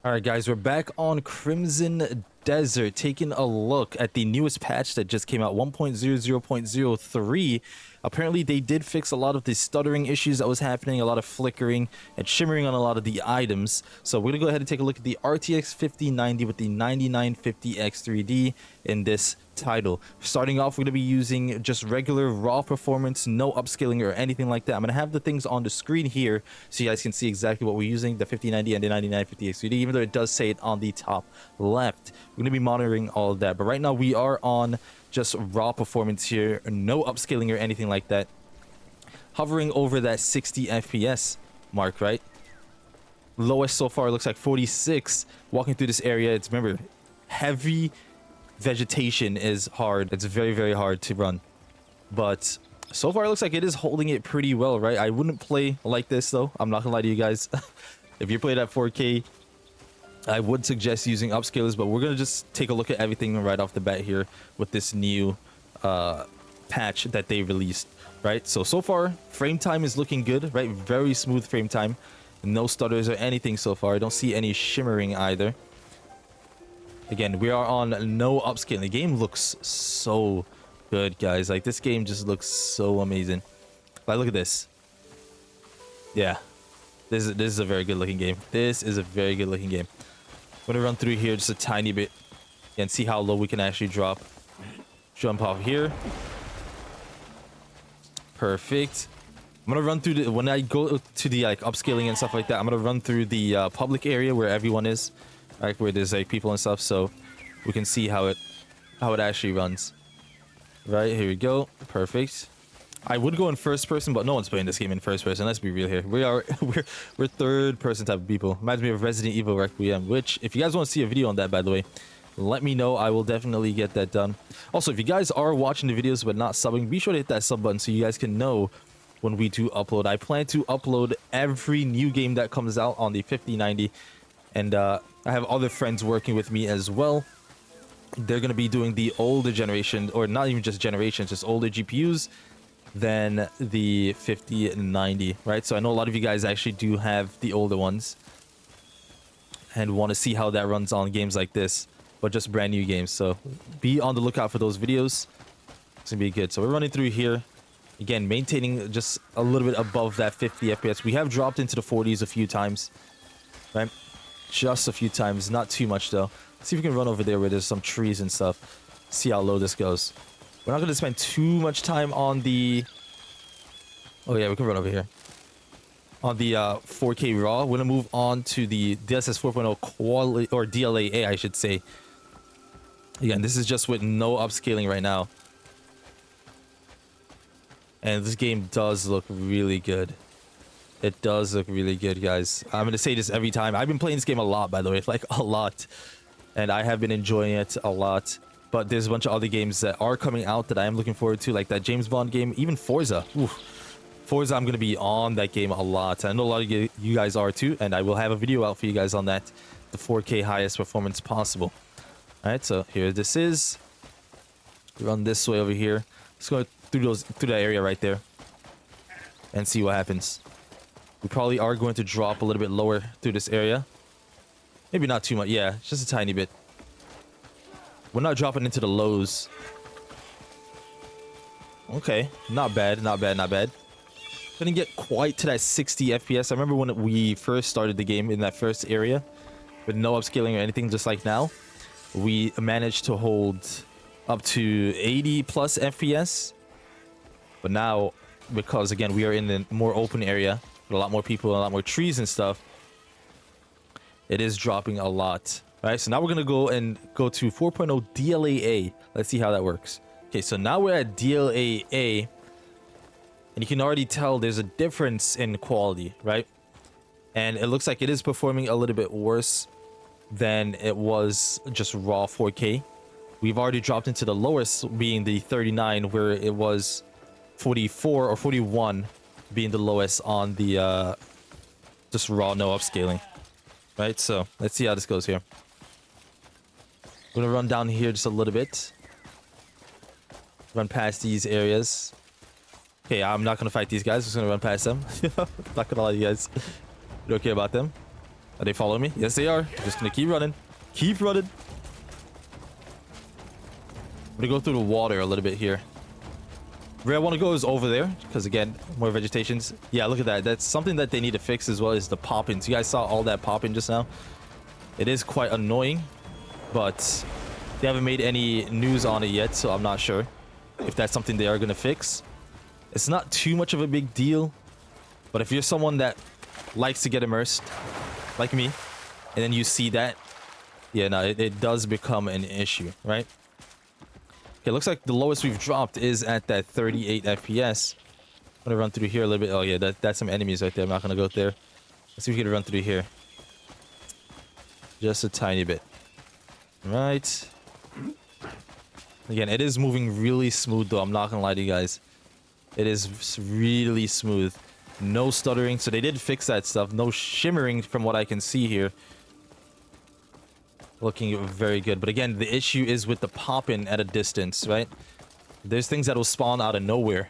All right, guys, we're back on Crimson Desert, taking a look at the newest patch that just came out, 1.00.03. Apparently, they did fix a lot of the stuttering issues that was happening, a lot of flickering and shimmering on a lot of the items. So we're going to go ahead and take a look at the RTX 5090 with the 9950X 3D in this title. Starting off, we're going to be using just regular raw performance, no upscaling or anything like that. I'm going to have the things on the screen here so you guys can see exactly what we're using, the 5090 and the 9950X 3D, even though it does say it on the top left. We're going to be monitoring all of that, but right now we are on just raw performance here, no upscaling or anything like that. Hovering over that 60 FPS mark, right? Lowest so far looks like 46. Walking through this area, it's, remember, heavy vegetation is hard. It's very, very hard to run. But so far it looks like it is holding it pretty well, right? I wouldn't play like this though. I'm not gonna lie to you guys. If you played at 4K, I would suggest using upscalers, but we're gonna just take a look at everything right off the bat here with this new patch that they released, right? So far frame time is looking good, right? Very smooth frame time, no stutters or anything so far. I don't see any shimmering either. Again, we are on no upscaling. The game looks so good, guys. Like, this game just looks so amazing. Like, look at this. Yeah, this is a very good looking game. This is a very good looking game. I'm gonna run through here just a tiny bit and see how low we can actually drop. Jump off here. Perfect. I'm gonna run through the, when I go to the like upscaling and stuff like that, I'm gonna run through the public area where everyone is, like where there's like people and stuff, so we can see how it actually runs. Right, here we go. Perfect. I would go in first person, but no one's playing this game in first person. Let's be real here. We're third person type of people. Reminds me of Resident Evil Requiem, which, if you guys want to see a video on that, by the way, let me know. I will definitely get that done. Also, if you guys are watching the videos but not subbing, be sure to hit that sub button so you guys can know when we do upload. I plan to upload every new game that comes out on the 5090, and I have other friends working with me as well. They're going to be doing the older generation, or not even just generations, just older GPUs than the 5090, right? So I know a lot of you guys actually do have the older ones and want to see how that runs on games like this, but just brand new games. So be on the lookout for those videos. It's gonna be good. So we're running through here again, maintaining just a little bit above that 50 FPS. We have dropped into the 40s a few times, right? Just a few times, not too much though. Let's see if we can run over there where there's some trees and stuff. See how low this goes. We're not going to spend too much time on the... Oh yeah, we can run over here. On the 4K raw. We're going to move on to the DLSS 4.0 quality, or DLAA, I should say. Again, this is just with no upscaling right now. And this game does look really good. It does look really good, guys. I'm going to say this every time. I've been playing this game a lot, by the way. Like, a lot. And I have been enjoying it a lot. But there's a bunch of other games that are coming out that I am looking forward to, like that James Bond game, even Forza. Oof. Forza, I'm going to be on that game a lot. I know a lot of you guys are too, and I will have a video out for you guys on that. The 4K highest performance possible. Alright, so here this is. Run this way over here. Let's go through that area right there and see what happens. We probably are going to drop a little bit lower through this area. Maybe not too much. Yeah, just a tiny bit. We're not dropping into the lows. Okay, not bad, not bad, not bad. Didn't get quite to that 60 FPS. I remember when we first started the game in that first area with no upscaling or anything, just like now. We managed to hold up to 80 plus FPS. But now, because again, we are in the more open area with a lot more people and a lot more trees and stuff, it is dropping a lot. All right, so now we're gonna go to 4.0 DLAA. Let's see how that works. Okay, so now we're at DLAA, and you can already tell there's a difference in quality, right? And it looks like it is performing a little bit worse than it was just raw 4K. We've already dropped into the lowest, being the 39, where it was 44 or 41 being the lowest on the just raw, no upscaling. Right, so let's see how this goes here. I'm gonna run down here just a little bit. Run past these areas. Okay, I'm not gonna fight these guys. I'm just gonna run past them. Not gonna lie to you guys. Don't care about them. Are they following me? Yes, they are. I'm just gonna keep running. Keep running. I'm gonna go through the water a little bit here. Where I want to go is over there, because again, more vegetations. Yeah, look at that. That's something that they need to fix as well, is the pop-ins. You guys saw all that pop-in just now. It is quite annoying, but they haven't made any news on it yet, so I'm not sure if that's something they are going to fix. It's not too much of a big deal, but if you're someone that likes to get immersed, like me, and then you see that, yeah, no, it does become an issue, right? Okay, looks like the lowest we've dropped is at that 38 FPS. I'm gonna run through here a little bit. Oh yeah, that's some enemies right there. I'm not gonna go there. Let's see if we can run through here. Just a tiny bit. Right. Again, it is moving really smooth though. I'm not gonna lie to you guys. It is really smooth. No stuttering. So they did fix that stuff. No shimmering from what I can see here. Looking very good. But again, the issue is with the pop-in at a distance, right? There's things that will spawn out of nowhere.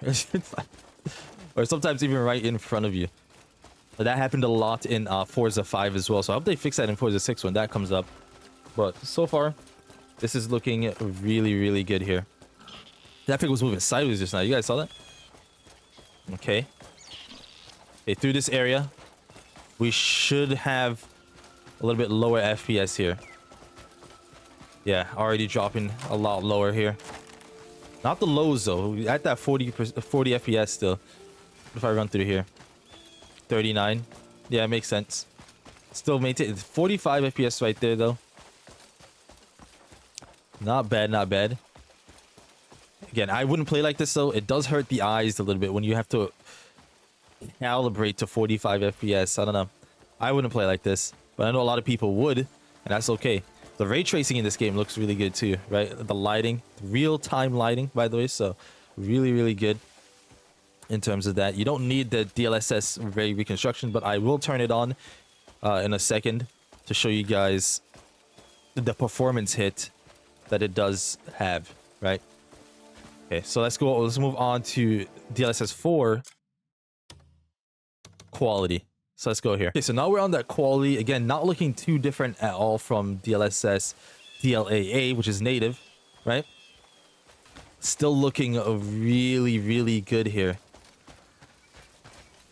Or sometimes even right in front of you. But that happened a lot in Forza 5 as well. So I hope they fix that in Forza 6 when that comes up. But so far, this is looking really, really good here. That pig was moving sideways just now. You guys saw that? Okay. Okay, through this area, we should have a little bit lower FPS here. Yeah, already dropping a lot lower here. Not the lows though. At that 40 FPS still. What if I run through here? 39. Yeah, it makes sense. Still maintain 45 FPS right there though. Not bad, not bad. Again, I wouldn't play like this though. It does hurt the eyes a little bit when you have to calibrate to 45 FPS. I don't know. I wouldn't play like this, but I know a lot of people would, and that's okay. The ray tracing in this game looks really good too, right? The lighting, real-time lighting, by the way, so really, really good in terms of that. You don't need the DLSS ray reconstruction, but I will turn it on in a second to show you guys the performance hit that it does have, right? Okay, so let's go. Let's move on to DLSS 4 quality. So let's go here. Okay, so now we're on that quality. Again, not looking too different at all from DLSS DLAA, which is native, right? Still looking really, really good here.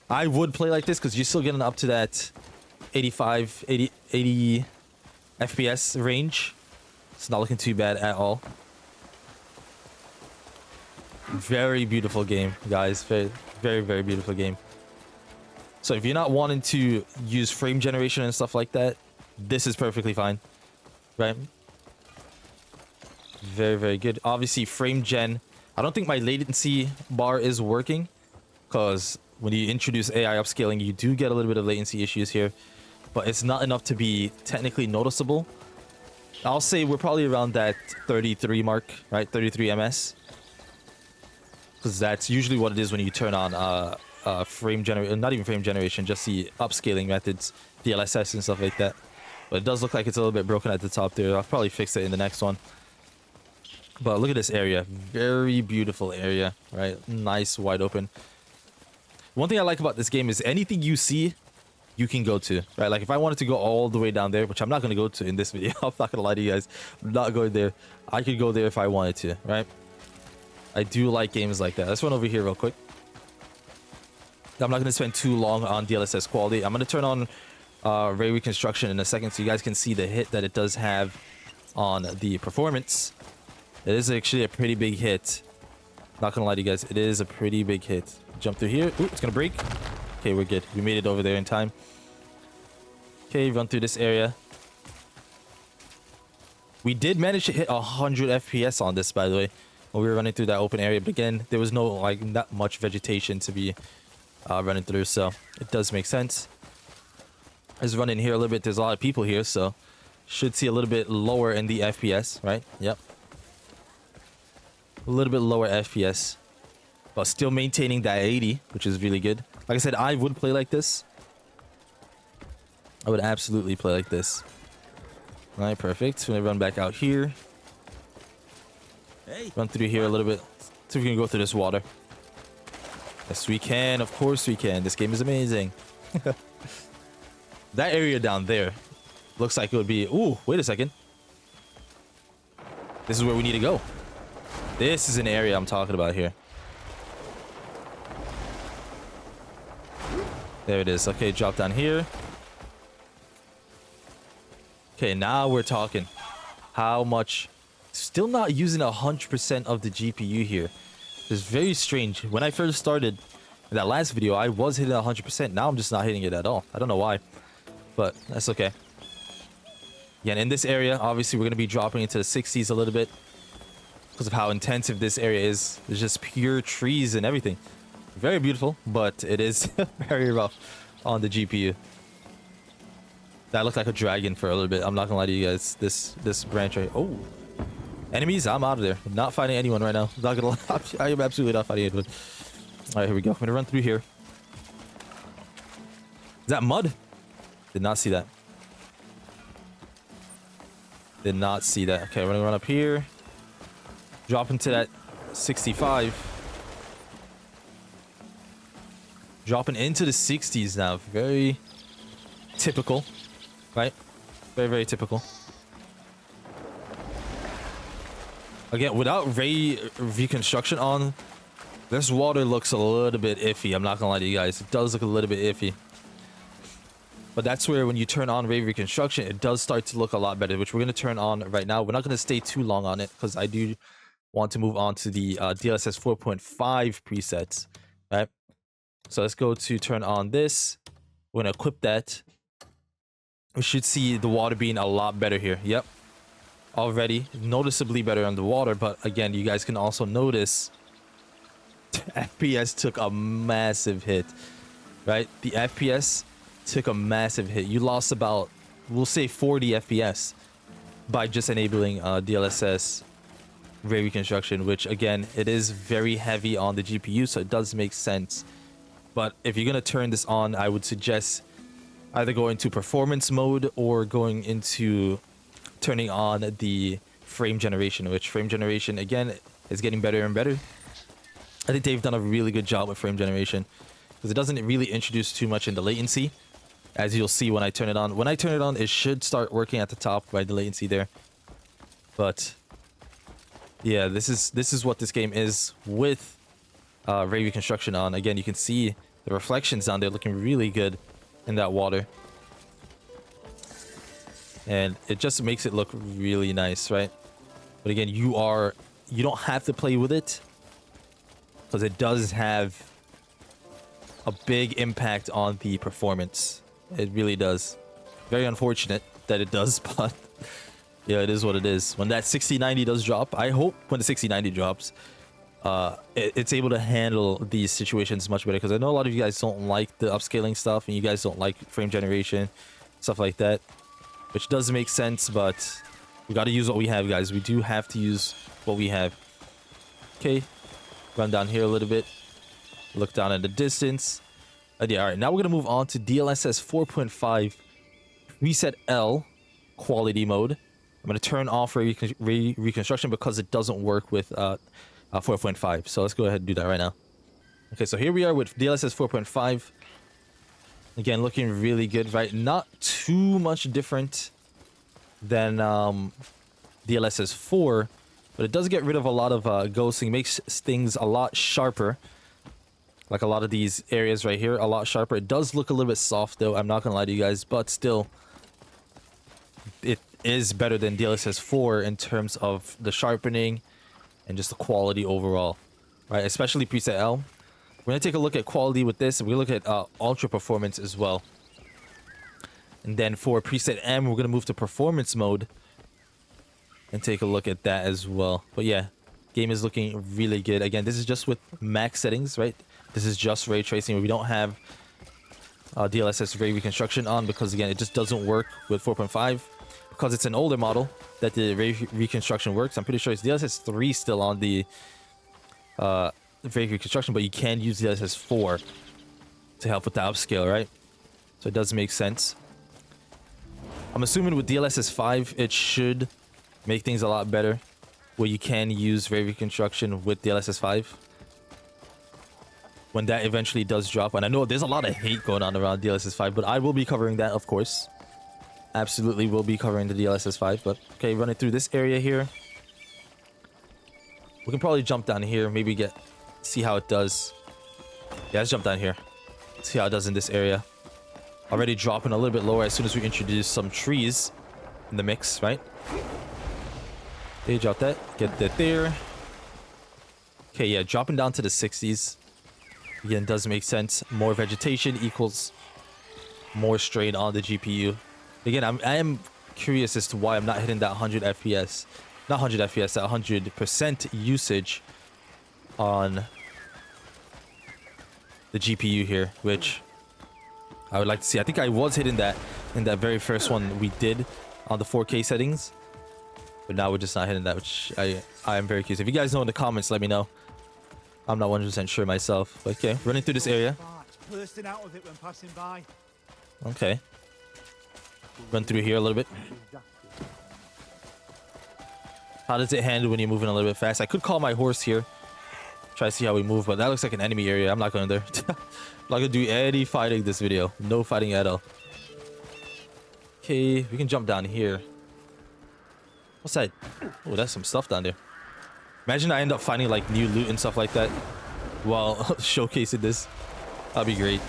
I would play like this because you're still getting up to that 85, 80 FPS range. It's not looking too bad at all. Very beautiful game, guys. Very, very, very beautiful game. So if you're not wanting to use frame generation and stuff like that, this is perfectly fine, right? Very, very good. Obviously, frame gen. I don't think my latency bar is working because when you introduce AI upscaling, you do get a little bit of latency issues here, but it's not enough to be technically noticeable. I'll say we're probably around that 33 mark, right? 33 ms. Because that's usually what it is when you turn on frame generation, not even frame generation, just the upscaling methods, DLSS and stuff like that. But it does look like it's a little bit broken at the top there. I'll probably fix it in the next one. But look at this area. Very beautiful area, right? Nice, wide open. One thing I like about this game is anything you see, you can go to, right? Like if I wanted to go all the way down there, which I'm not going to go to in this video. I'm not going to lie to you guys. I'm not going there. I could go there if I wanted to, right? I do like games like that. Let's run over here real quick. I'm not going to spend too long on DLSS quality. I'm going to turn on ray reconstruction in a second so you guys can see the hit that it does have on the performance. It is actually a pretty big hit. Not going to lie to you guys. It is a pretty big hit. Jump through here. Ooh, it's going to break. Okay, we're good. We made it over there in time. Okay, run through this area. We did manage to hit 100 FPS on this, by the way, when we were running through that open area. But again, there was no, like, not much vegetation to be running through, so it does make sense. Let's run in here a little bit. There's a lot of people here, so should see a little bit lower in the FPS, right? Yep. A little bit lower FPS, but still maintaining that 80, which is really good. Like I said, I would play like this. I would absolutely play like this. All right, perfect. So I'm gonna run back out here. Hey. Run through here a little bit. See if we can go through this water. Yes, we can. Of course we can. This game is amazing. that area down there looks like it would be... Ooh, wait a second. This is where we need to go. This is an area I'm talking about here. There it is. Okay, drop down here. Okay, now we're talking. How much? Still not using 100% of the GPU here. It's very strange. When I first started in that last video, I was hitting 100%. Now I'm just not hitting it at all. I don't know why, but that's okay. Yeah, and in this area, obviously, we're going to be dropping into the 60s a little bit because of how intensive this area is. There's just pure trees and everything. Very beautiful, but it is very rough on the GPU. That looked like a dragon for a little bit. I'm not gonna lie to you guys. This branch right. Oh, enemies! I'm out of there. I'm not fighting anyone right now. I'm not gonna lie. I am absolutely not fighting anyone. All right, here we go. I'm gonna run through here. Is that mud? Did not see that. Did not see that. Okay, we're gonna run up here. Drop into that 65. Dropping into the 60s now. Very typical, right? Very, very typical. Again, without ray reconstruction on, this water looks a little bit iffy. I'm not gonna lie to you guys. It does look a little bit iffy. But that's where when you turn on ray reconstruction, it does start to look a lot better, which we're going to turn on right now. We're not going to stay too long on it because I do want to move on to the DLSS 4.5 presets, right? So let's go to turn on this. We're going to equip that. We should see the water being a lot better here. Yep. Already noticeably better on the water. But again, you guys can also notice FPS took a massive hit, right? The FPS took a massive hit. You lost about, we'll say 40 FPS by just enabling DLSS ray reconstruction, which again, it is very heavy on the GPU, so it does make sense. But if you're going to turn this on, I would suggest either going to performance mode or going into turning on the frame generation, which frame generation, again, is getting better and better. I think they've done a really good job with frame generation because it doesn't really introduce too much in the latency, as you'll see when I turn it on. When I turn it on, it should start working at the top, right? The latency there. But yeah, this is what this game is with ray reconstruction on. Again, you can see the reflections down there looking really good in that water. And it just makes it look really nice, right? But again, you don't have to play with it because it does have a big impact on the performance. It really does. Very unfortunate that it does, but yeah, it is what it is. When that 6090 does drop, I hope when the 6090 drops, it's able to handle these situations much better, because I know a lot of you guys don't like the upscaling stuff and you guys don't like frame generation, stuff like that, which does make sense, but we got to use what we have, guys. We do have to use what we have. Okay, run down here a little bit, look down at the distance. Yeah, all right, now we're gonna move on to DLSS 4.5 Reset L quality mode. I'm gonna turn off reconstruction because it doesn't work with 4.5. So let's go ahead and do that right now. Okay, so here we are with DLSS 4.5. Again, looking really good, right? Not too much different than DLSS 4, but it does get rid of a lot of ghosting, makes things a lot sharper. Like a lot of these areas right here, a lot sharper. It does look a little bit soft though, I'm not gonna lie to you guys, but still, it is better than DLSS 4 in terms of the sharpening and just the quality overall, right? Especially preset L. We're gonna take a look at quality with this, and we look at ultra performance as well. And then for preset M, we're gonna move to performance mode and take a look at that as well. But yeah, game is looking really good. Again, this is just with max settings, right? This is just ray tracing. We don't have DLSS ray reconstruction on because, again, it just doesn't work with 4.5 because it's an older model that the ray reconstruction works. I'm pretty sure it's DLSS 3 still on the ray reconstruction, but you can use DLSS 4 to help with the upscale, right? So it does make sense. I'm assuming with DLSS 5, it should make things a lot better, where you can use ray reconstruction with DLSS 5. when that eventually does drop. And I know there's a lot of hate going on around DLSS 5, but I will be covering that, of course. Absolutely will be covering the DLSS 5. But okay, running through this area here. We can probably jump down here, maybe see how it does. Yeah, let's jump down here. See how it does in this area. Already dropping a little bit lower as soon as we introduce some trees in the mix, right? Okay, drop that. Get that there. Okay, yeah, dropping down to the 60s. Again, does make sense. More vegetation equals more strain on the GPU. Again, I am curious as to why I'm not hitting that 100 FPS. Not 100 FPS, that 100% usage on the GPU here, which I would like to see. I think I was hitting that in that very first one we did on the 4K settings. But now we're just not hitting that, which I am very curious. If you guys know in the comments, let me know. I'm not 100% sure myself. But okay, running through this area. Okay. Run through here a little bit. How does it handle when you're moving a little bit fast? I could call my horse here. Try to see how we move, but that looks like an enemy area. I'm not going there. I'm not gonna do any fighting this video. No fighting at all. Okay, we can jump down here. What's that? Oh, that's some stuff down there. Imagine I end up finding like new loot and stuff like that while showcasing this. That'd be great.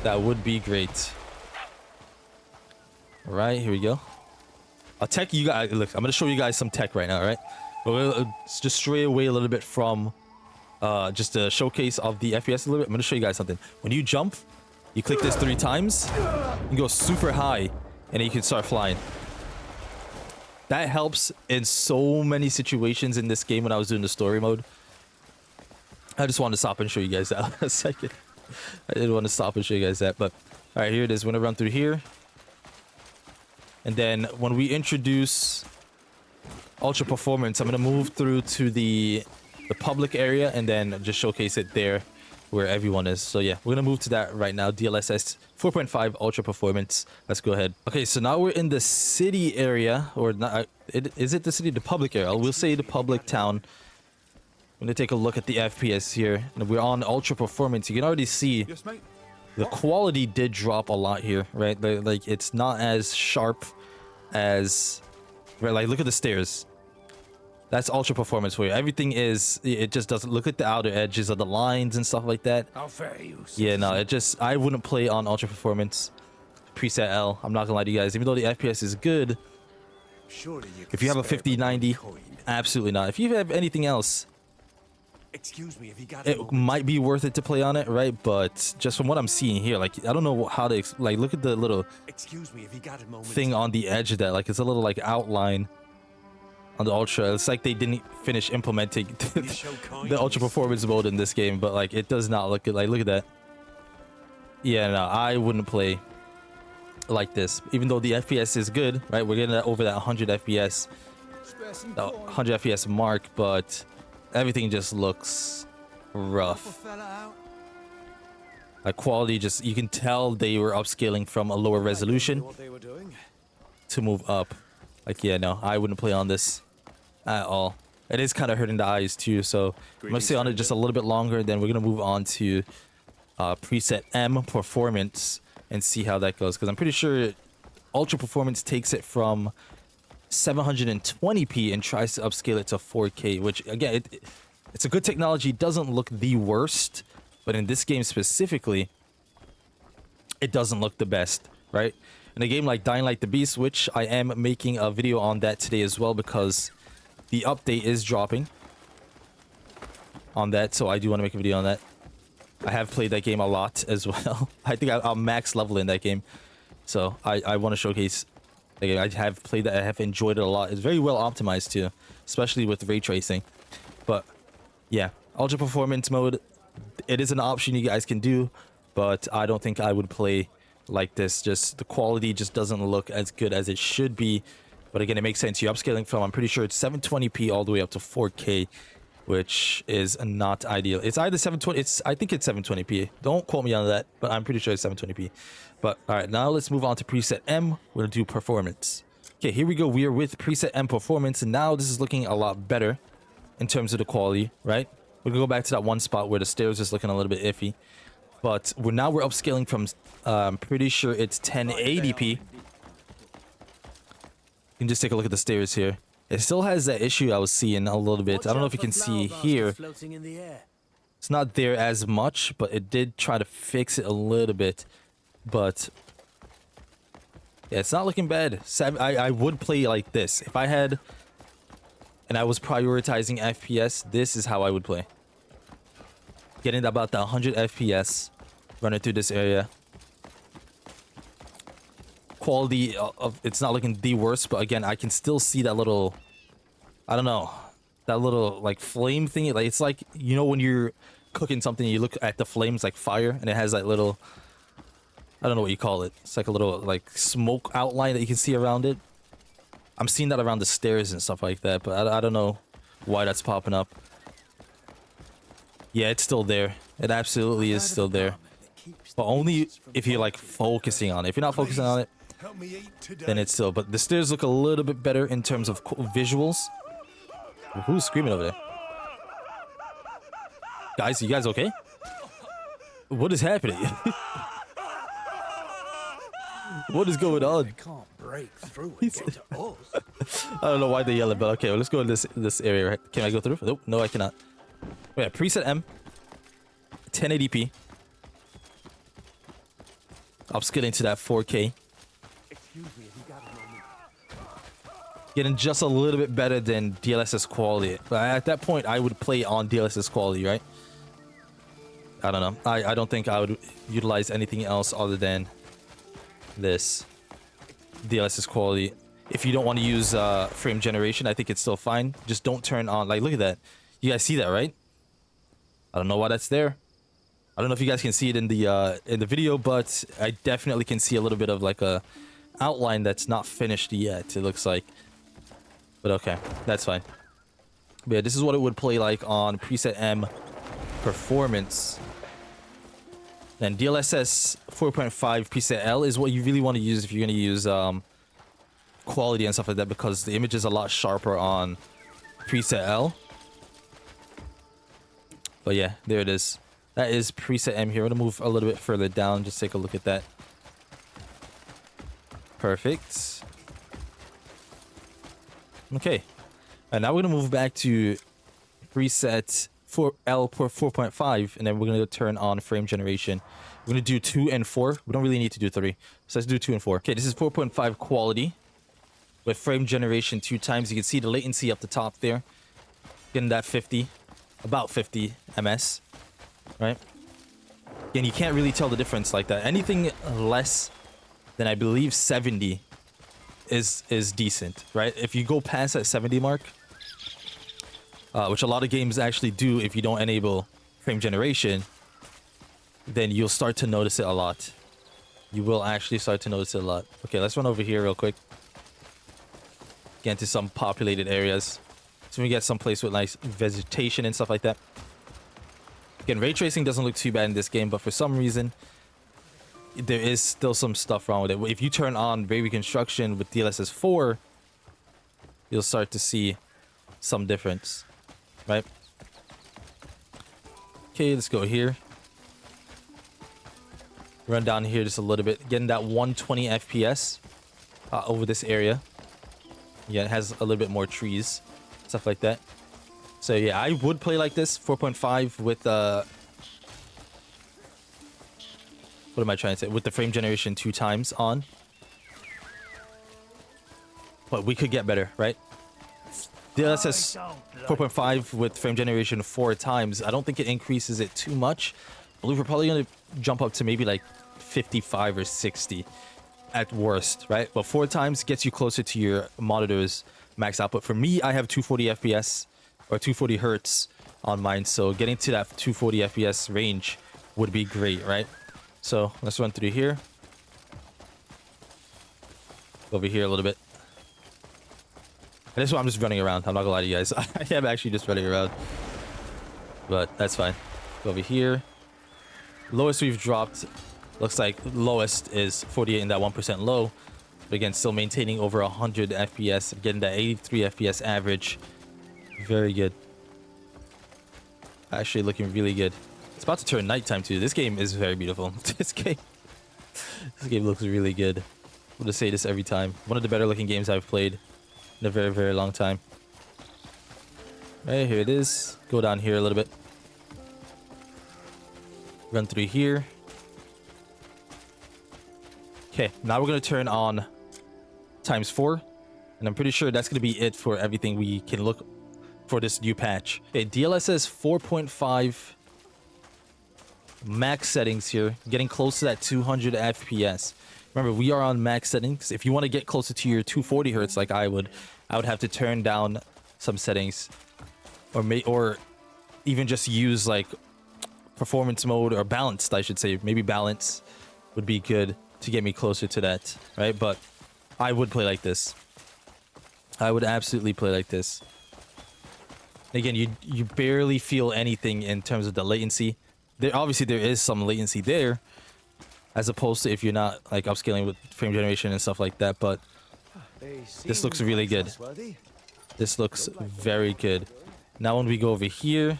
That would be great. All right, here we go. I'll tech you guys. Look, I'm gonna show you guys some tech right now. All right, we'll just stray away a little bit from just a showcase of the FPS a little bit. I'm gonna show you guys something. When you jump, you click this 3 times. You go super high, and then you can start flying. That helps in so many situations in this game when I was doing the story mode. I just wanted to stop and show you guys that a second. I didn't want to stop and show you guys that, but all right, here it is. We're gonna run through here. And then when we introduce ultra performance, I'm gonna move through to the public area and then just showcase it there where everyone is. So yeah, we're gonna move to that right now. DLSS 4.5 ultra performance. Let's go ahead. Okay, so now we're in the city area, or not? Is it the city? The public area. We'll say the public town. I'm gonna take a look at the FPS here. And we're on ultra performance. You can already see the quality did drop a lot here, right? Like it's not as sharp as, right? Like look at the stairs. That's ultra performance for you. Everything is, it just doesn't look at the outer edges of the lines and stuff like that. How fair you. Yeah, no, it just, I wouldn't play on ultra performance. Preset L. I'm not gonna lie to you guys. Even though the FPS is good, if you have a 5090, absolutely not. If you have anything else, excuse me, if you got it might be worth it to play on it, right? But just from what I'm seeing here, like I don't know how to like look at the little thing on the edge of that. Like it's a little like outline on the ultra. It's like they didn't finish implementing the ultra performance mode in this game, but like it does not look good. Like look at that. Yeah, no, I wouldn't play like this, even though the FPS is good, right? We're getting over that 100 FPS, the 100 FPS mark, but everything just looks rough. Like quality, just you can tell they were upscaling from a lower resolution to move up. Like yeah, no, I wouldn't play on this at all. It is kind of hurting the eyes too, so I'm gonna stay on it just a little bit longer. Then we're gonna move on to preset M performance and see how that goes, because I'm pretty sure ultra performance takes it from 720p and tries to upscale it to 4K, which again, it's a good technology. It doesn't look the worst, but in this game specifically, it doesn't look the best, right? In a game like Dying Light the Beast, which I am making a video on that today as well, because the update is dropping on that, so I do want to make a video on that. I have played that game a lot as well. I think I'll max level in that game, so I want to showcase the game. I have played that. I have enjoyed it a lot. It's very well optimized too, especially with ray tracing. But yeah, ultra performance mode, it is an option you guys can do, but I don't think I would play like this. Just the quality just doesn't look as good as it should be. But again, it makes sense. You're upscaling from, I'm pretty sure it's 720p all the way up to 4K, which is not ideal. It's either 720, I think it's 720p. Don't quote me on that, but I'm pretty sure it's 720p. But all right, now let's move on to preset M. We're gonna do performance. Okay, here we go. We are with preset M performance, and now this is looking a lot better in terms of the quality, right? We're gonna go back to that one spot where the stairs is looking a little bit iffy. But we're upscaling from, I'm pretty sure it's 1080p. You can just take a look at the stairs here. It still has that issue I was seeing a little bit. I don't know if you can see here. It's not there as much, but it did try to fix it a little bit. But yeah, it's not looking bad. I would play like this. If I had, and I was prioritizing FPS, this is how I would play. Getting about the 100 FPS, running through this area. Quality of it's not looking the worst, but again, I can still see that little, I don't know, that little like flame thing. Like it's like, you know, when you're cooking something, you look at the flames like fire, and it has that little, I don't know what you call it. It's like a little like smoke outline that you can see around it. I'm seeing that around the stairs and stuff like that, but I don't know why that's popping up. Yeah, it's still there. It absolutely is still there. But only if you're like focusing on it. If you're not focusing on it, then it's still. But the stairs look a little bit better in terms of visuals. Who's screaming over there? Guys, you guys okay? What is happening? What is going on? Can't break through and get to us. I don't know why they yelling, but okay, well, let's go in this area. Right? Can I go through? Nope, no, I cannot. Yeah, preset M, 1080p. Upscaling to that 4K. Excuse me if you got a moment. Getting just a little bit better than DLSS quality. But at that point, I would play on DLSS quality, right? I don't know. I don't think I would utilize anything else other than this DLSS quality. If you don't want to use frame generation, I think it's still fine. Just don't turn on. Like, look at that. You guys see that, right? I don't know why that's there. I don't know if you guys can see it in the video, but I definitely can see a little bit of like a outline that's not finished yet. It looks like, but okay, that's fine. But yeah, this is what it would play like on preset M performance. And DLSS 4.5 preset L is what you really want to use if you're going to use quality and stuff like that, because the image is a lot sharper on preset L. But yeah, there it is. That is preset M here. I'm going to move a little bit further down. Just take a look at that. Perfect. Okay. And now we're going to move back to preset L 4.5. And then we're going to turn on frame generation. We're going to do 2 and 4. We don't really need to do 3. So let's do 2 and 4. Okay, this is 4.5 quality. With frame generation 2 times. You can see the latency up the top there. Getting that 50. About 50 ms. Right? And you can't really tell the difference like that. Anything less than, I believe, 70 is decent, right? If you go past that 70 mark, which a lot of games actually do if you don't enable frame generation, then you'll start to notice it a lot. You will actually start to notice it a lot. Okay, let's run over here real quick. Get into some populated areas. So we get some place with nice vegetation and stuff like that. Again, ray tracing doesn't look too bad in this game, but for some reason, there is still some stuff wrong with it. If you turn on ray reconstruction with DLSS 4, you'll start to see some difference, right? Okay, let's go here. Run down here just a little bit, getting that 120 FPS over this area. Yeah, it has a little bit more trees, stuff like that. So yeah, I would play like this, 4.5 with what am I trying to say? With the frame generation 2 times on. But we could get better, right? DLSS 4.5 with frame generation 4 times. I don't think it increases it too much. I believe we're probably going to jump up to maybe like 55 or 60 at worst, right? But 4 times gets you closer to your monitor's max output. For me, I have 240 FPS or 240 hertz on mine, so getting to that 240 FPS range would be great, right? So let's run through here. Over here a little bit. And this one I'm just running around. I'm not gonna lie to you guys. I am actually just running around. But that's fine. Go over here. Lowest we've dropped, looks like lowest is 48 in that 1% low. But again, still maintaining over 100 FPS, getting that 83 FPS average. Very good. Actually looking really good. It's about to turn nighttime too. This game is very beautiful. This game looks really good. I'm gonna say this every time. One of the better looking games I've played in a very, very long time. Right, here it is. Go down here a little bit. Run through here. Okay, now we're gonna turn on ×4. And I'm pretty sure that's gonna be it for everything we can look for this new patch. Okay, DLSS 4.5 max settings here, getting close to that 200 FPS. Remember, we are on max settings. If you want to get closer to your 240 hertz like I would have to turn down some settings, or even just use like performance mode, or balanced, I should say. Maybe balance would be good to get me closer to that, right? But I would play like this. I would absolutely play like this. Again, you barely feel anything in terms of the latency. Obviously there is some latency there, as opposed to if you're not like upscaling with frame generation and stuff like that. But this looks really good. This looks very good. Now when we go over here,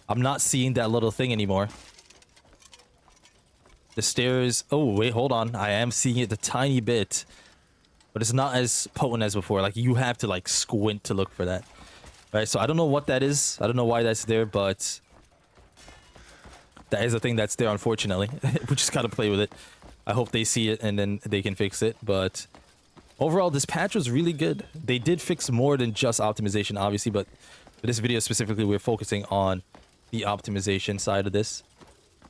I'm not seeing that little thing anymore. The stairs. Oh wait, hold on. I am seeing it a tiny bit, but it's not as potent as before. Like, you have to like squint to look for that. Right, so I don't know what that is. I don't know why that's there, but that is a thing that's there, unfortunately. We just gotta play with it. I hope they see it and then they can fix it. But overall, this patch was really good. They did fix more than just optimization, obviously, but for this video specifically, we're focusing on the optimization side of this.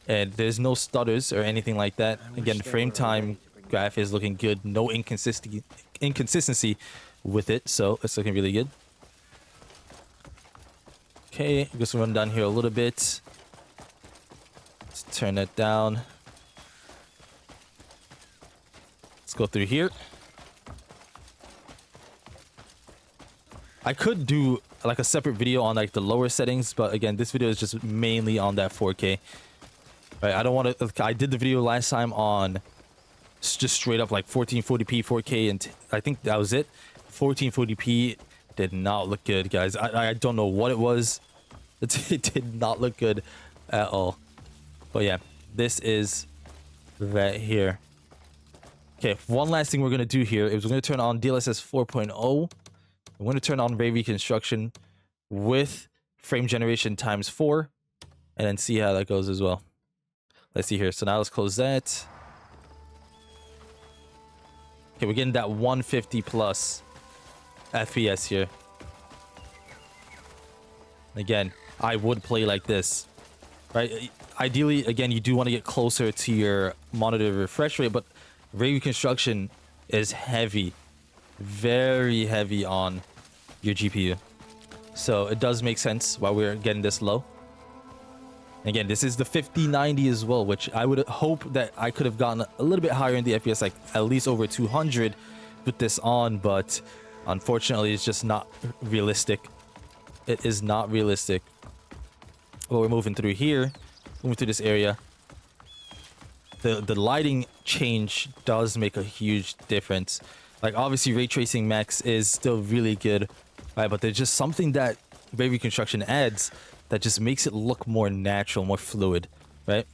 And there's no stutters or anything like that. Again, frame time graph is looking good. No inconsistency with it, so it's looking really good. Okay, just run down here a little bit. Let's turn that down. Let's go through here. I could do like a separate video on like the lower settings, but again, this video is just mainly on that 4K. Right, I don't want to. I did the video last time on just straight up like 1440p, 4K, and I think that was it. 1440p did not look good, guys. I don't know what it was. It did not look good at all. But yeah, this is right here. Okay, one last thing we're gonna do here is we're gonna turn on DLSS 4.0. We're gonna turn on ray reconstruction with frame generation ×4, and then see how that goes as well. Let's see here. So now let's close that. Okay, we're getting that 150 plus FPS here. Again, I would play like this, right? Ideally, again, you do want to get closer to your monitor refresh rate, but ray reconstruction is heavy, very heavy on your GPU. So it does make sense why we're getting this low. Again, this is the 5090 as well, which I would hope that I could have gotten a little bit higher in the FPS, like at least over 200 with this on, but unfortunately, it's just not realistic. It is not realistic. Well, we're moving through here, moving through this area. The lighting change does make a huge difference. Like, obviously, ray tracing max is still really good, right? But there's just something that ray reconstruction adds that just makes it look more natural, more fluid, right?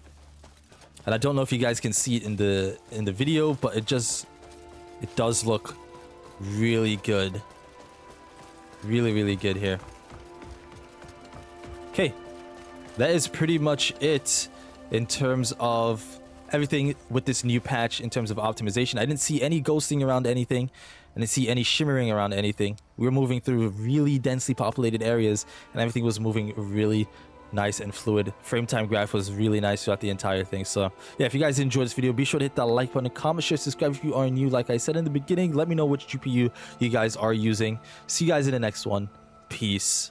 And I don't know if you guys can see it in the video, but it does look really good. Really, really good here. Okay, that is pretty much it in terms of everything with this new patch in terms of optimization. I didn't see any ghosting around anything. I didn't see any shimmering around anything. We were moving through really densely populated areas and everything was moving really nice and fluid. Frame time graph was really nice throughout the entire thing. So yeah, if you guys enjoyed this video, be sure to hit that like button, comment, share, subscribe if you are new. Like I said in the beginning, let me know which GPU you guys are using. See you guys in the next one. Peace.